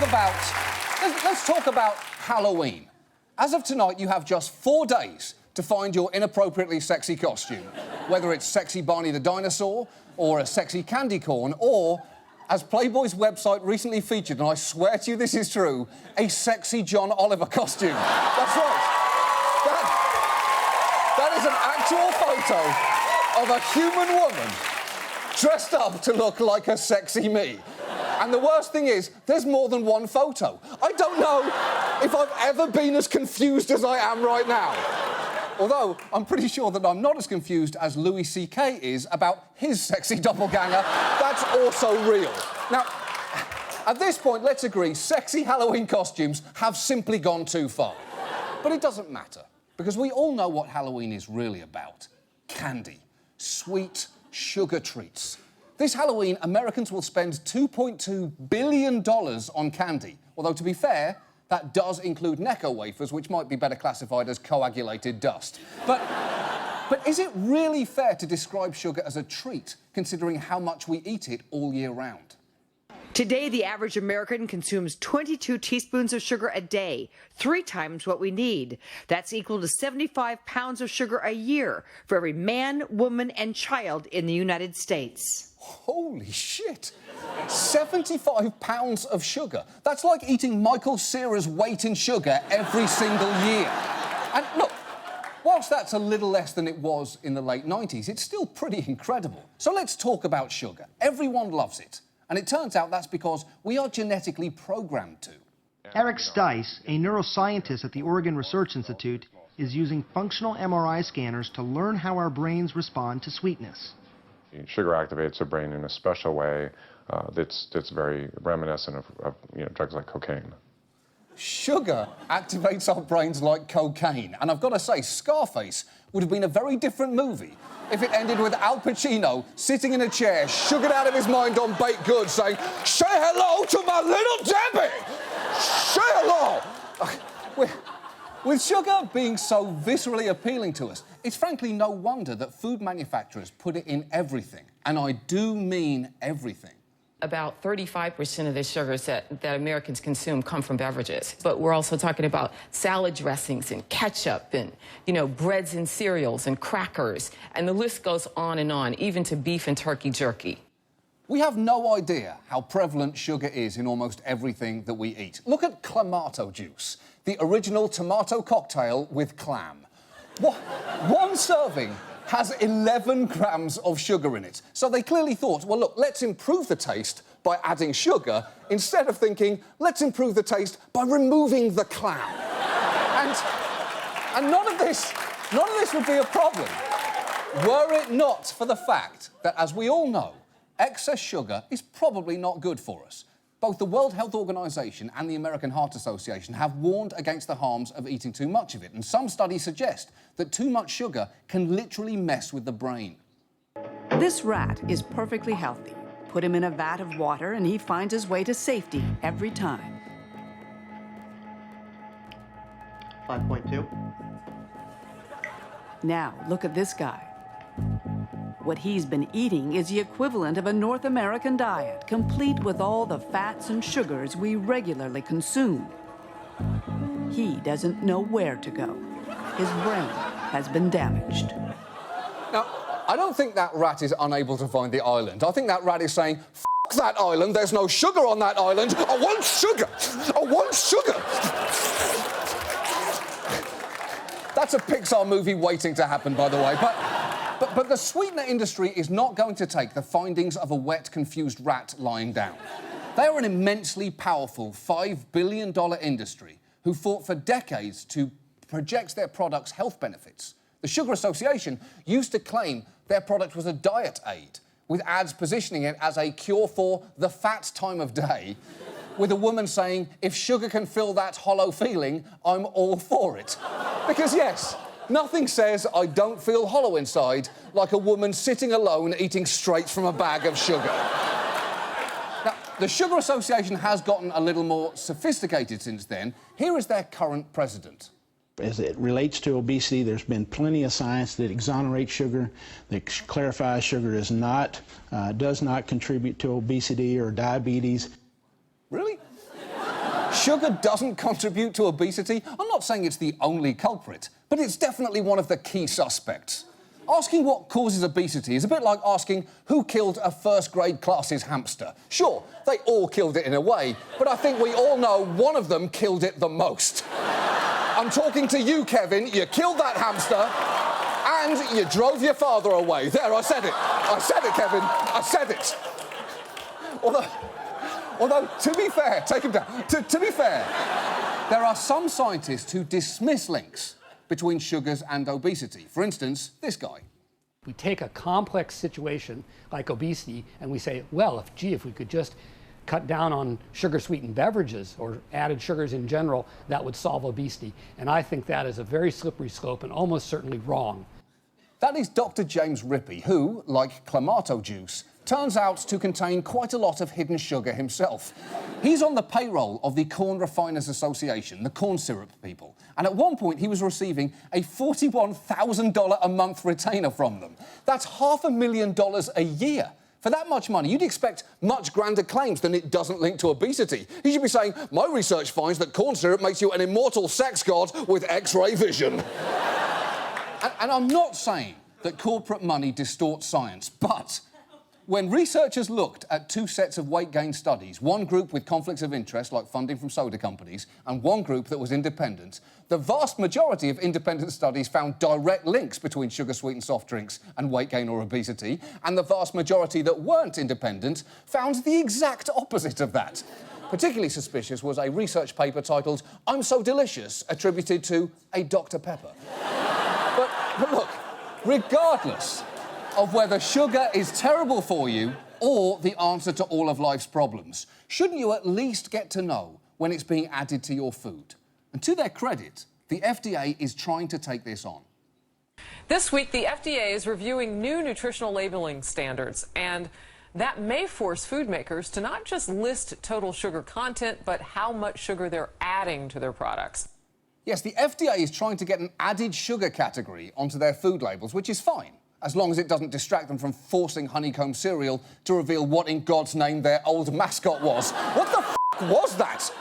let's talk about Halloween. As of tonight, you have just 4 days to find your inappropriately sexy costume, whether it's sexy Barney the dinosaur, or a sexy candy corn, or, as Playboy's website recently featured, and I swear to you this is true, a sexy John Oliver costume. That's right. That is an actual photo of a human woman dressed up to look like a sexy me. And the worst thing is, there's more than one photo. I don't know if I've ever been as confused as I am right now. Although, I'm pretty sure that I'm not as confused as Louis C.K. is about his sexy doppelganger. That's also real. Now, at this point, let's agree, sexy Halloween costumes have simply gone too far. But it doesn't matter, because we all know what Halloween is really about. Candy. Sweet sugar treats. This Halloween, Americans will spend $2.2 billion on candy. Although, to be fair, that does include Necco wafers, which might be better classified as coagulated dust. But is it really fair to describe sugar as a treat, considering how much we eat it all year round? Today, the average American consumes 22 teaspoons of sugar a day, 3 times what we need. That's equal to 75 pounds of sugar a year for every man, woman, and child in the United States. Holy shit! 75 pounds of sugar. That's like eating Michael Cera's weight in sugar every single year. And look, whilst that's a little less than it was in the late 90s, it's still pretty incredible. So let's talk about sugar. Everyone loves it. And it turns out that's because we are genetically programmed to. Eric Stice, a neuroscientist at the Oregon Research Institute, is using functional MRI scanners to learn how our brains respond to sweetness. Sugar activates the brain in a special way that's very reminiscent of drugs like cocaine. Sugar activates our brains like cocaine. And I've got to say, Scarface would have been a very different movie if it ended with Al Pacino sitting in a chair, sugared out of his mind on baked goods, saying, "Say hello to my little Debbie! Say hello!" With sugar being so viscerally appealing to us, it's frankly no wonder that food manufacturers put it in everything. And I do mean everything. About 35% of the sugars that Americans consume come from beverages. But we're also talking about salad dressings and ketchup and, breads and cereals and crackers. And the list goes on, even to beef and turkey jerky. We have no idea how prevalent sugar is in almost everything that we eat. Look at Clamato juice, the original tomato cocktail with clam. One serving has 11 grams of sugar in it. So they clearly thought, well, look, let's improve the taste by adding sugar, instead of thinking, let's improve the taste by removing the clam. And none of this would be a problem, were it not for the fact that, as we all know, excess sugar is probably not good for us. Both the World Health Organization and the American Heart Association have warned against the harms of eating too much of it, and some studies suggest that too much sugar can literally mess with the brain. This rat is perfectly healthy. Put him in a vat of water and he finds his way to safety every time. 5.2. Now, look at this guy. What he's been eating is the equivalent of a North American diet, complete with all the fats and sugars we regularly consume. He doesn't know where to go. His brain has been damaged. Now, I don't think that rat is unable to find the island. I think that rat is saying, "F*** that island, there's no sugar on that island. I want sugar! I want sugar!" That's a Pixar movie waiting to happen, by the way. But the sweetener industry is not going to take the findings of a wet, confused rat lying down. They are an immensely powerful $5 billion industry who fought for decades to project their products' health benefits. The Sugar Association used to claim their product was a diet aid, with ads positioning it as a cure for the fat time of day, with a woman saying, "If sugar can fill that hollow feeling, I'm all for it." Because, yes, nothing says I don't feel hollow inside like a woman sitting alone eating straight from a bag of sugar. Now, the Sugar Association has gotten a little more sophisticated since then. Here is their current president. As it relates to obesity, there's been plenty of science that exonerates sugar, that clarifies sugar does not contribute to obesity or diabetes. Really? Sugar doesn't contribute to obesity. I'm not saying it's the only culprit, but it's definitely one of the key suspects. Asking what causes obesity is a bit like asking who killed a first-grade class's hamster. Sure, they all killed it in a way, but I think we all know one of them killed it the most. I'm talking to you, Kevin. You killed that hamster and you drove your father away. There, I said it. I said it, Kevin. I said it. Although, to be fair, take him down. To be fair, there are some scientists who dismiss links between sugars and obesity. For instance, this guy. We take a complex situation like obesity and we say, well, if we could just cut down on sugar-sweetened beverages or added sugars in general, that would solve obesity. And I think that is a very slippery slope and almost certainly wrong. That is Dr. James Rippey, who, like Clamato juice, turns out to contain quite a lot of hidden sugar himself. He's on the payroll of the Corn Refiners Association, the corn syrup people, and at one point he was receiving a $41,000 a month retainer from them. That's $500,000 a year. For that much money, you'd expect much grander claims than it doesn't link to obesity. He should be saying, my research finds that corn syrup makes you an immortal sex god with X-ray vision. And I'm not saying that corporate money distorts science, but when researchers looked at two sets of weight gain studies, one group with conflicts of interest, like funding from soda companies, and one group that was independent, the vast majority of independent studies found direct links between sugar-sweetened soft drinks and weight gain or obesity, and the vast majority that weren't independent found the exact opposite of that. Particularly suspicious was a research paper titled "I'm So Delicious," attributed to a Dr. Pepper. But look, regardless of whether sugar is terrible for you or the answer to all of life's problems, shouldn't you at least get to know when it's being added to your food? And to their credit, the FDA is trying to take this on. This week, the FDA is reviewing new nutritional labeling standards, and that may force food makers to not just list total sugar content, but how much sugar they're adding to their products. Yes, the FDA is trying to get an added sugar category onto their food labels, which is fine, as long as it doesn't distract them from forcing honeycomb cereal to reveal what in God's name their old mascot was. What the f*** was that?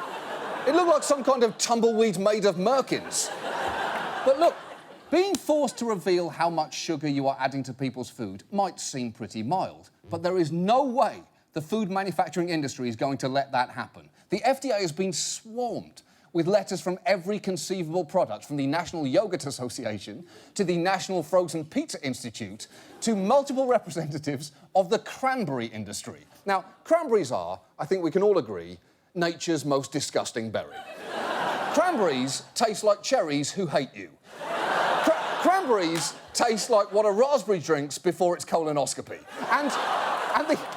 It looked like some kind of tumbleweed made of merkins. But look, being forced to reveal how much sugar you are adding to people's food might seem pretty mild, but there is no way the food manufacturing industry is going to let that happen. The FDA has been swarmed with letters from every conceivable product, from the National Yogurt Association to the National Frozen Pizza Institute to multiple representatives of the cranberry industry. Now, cranberries are, I think we can all agree, nature's most disgusting berry. Cranberries taste like cherries who hate you. Cranberries taste like what a raspberry drinks before its colonoscopy. And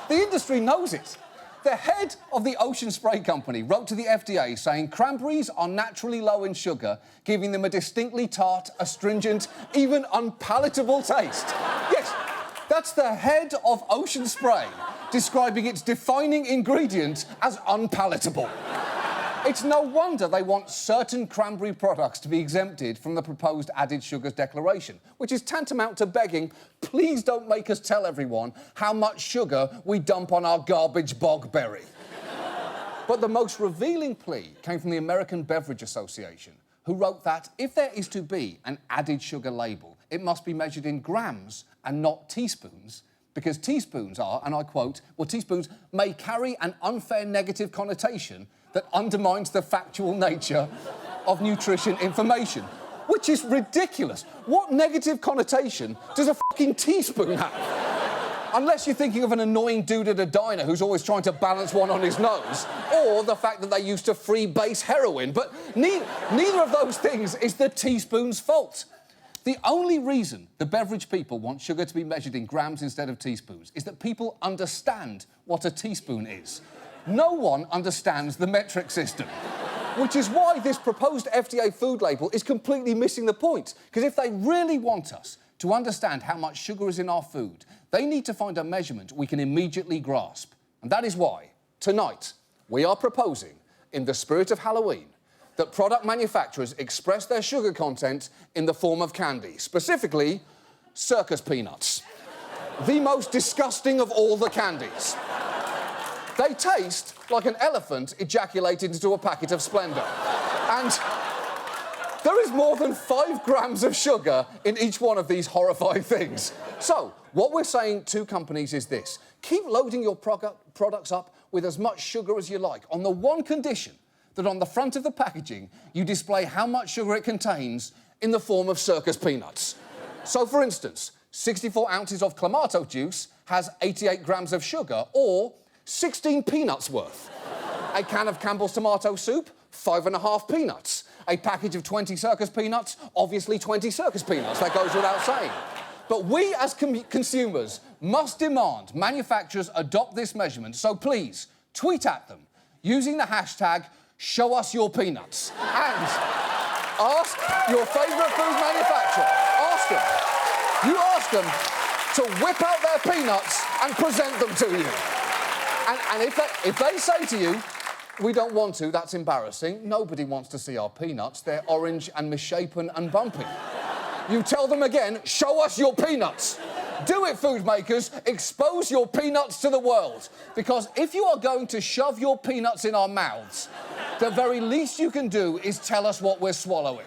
the industry knows it. The head of the Ocean Spray Company wrote to the FDA saying cranberries are naturally low in sugar, giving them a distinctly tart, astringent, even unpalatable taste. Yes, that's the head of Ocean Spray describing its defining ingredient as unpalatable. It's no wonder they want certain cranberry products to be exempted from the proposed added sugars declaration, which is tantamount to begging, please don't make us tell everyone how much sugar we dump on our garbage bog berry. But the most revealing plea came from the American Beverage Association, who wrote that if there is to be an added sugar label, it must be measured in grams and not teaspoons, because teaspoons are, and I quote, well, teaspoons may carry an unfair negative connotation that undermines the factual nature of nutrition information, which is ridiculous. What negative connotation does a fucking teaspoon have? Unless you're thinking of an annoying dude at a diner who's always trying to balance one on his nose, or the fact that they used to freebase heroin, but neither of those things is the teaspoon's fault. The only reason the beverage people want sugar to be measured in grams instead of teaspoons is that people understand what a teaspoon is. No one understands the metric system, which is why this proposed FDA food label is completely missing the point. Because if they really want us to understand how much sugar is in our food, they need to find a measurement we can immediately grasp. And that is why, tonight, we are proposing, in the spirit of Halloween, that product manufacturers express their sugar content in the form of candy, specifically circus peanuts, the most disgusting of all the candies. They taste like an elephant ejaculated into a packet of Splendor. And there is more than 5 grams of sugar in each one of these horrifying things. So, what we're saying to companies is this. Keep loading your products up with as much sugar as you like, on the one condition that on the front of the packaging, you display how much sugar it contains in the form of circus peanuts. So, for instance, 64 ounces of Clamato juice has 88 grams of sugar, or 16 peanuts worth. A can of Campbell's tomato soup, 5.5 peanuts. A package of 20 circus peanuts, obviously 20 circus peanuts. That goes without saying. But we, as consumers, must demand manufacturers adopt this measurement. So please, tweet at them using the hashtag #ShowUsYourPeanuts. And ask your favourite food manufacturer. Ask them. You ask them to whip out their peanuts and present them to you. And if they say to you, we don't want to, that's embarrassing. Nobody wants to see our peanuts. They're orange and misshapen and bumpy. You tell them again, show us your peanuts. Do it, food makers. Expose your peanuts to the world. Because if you are going to shove your peanuts in our mouths, the very least you can do is tell us what we're swallowing.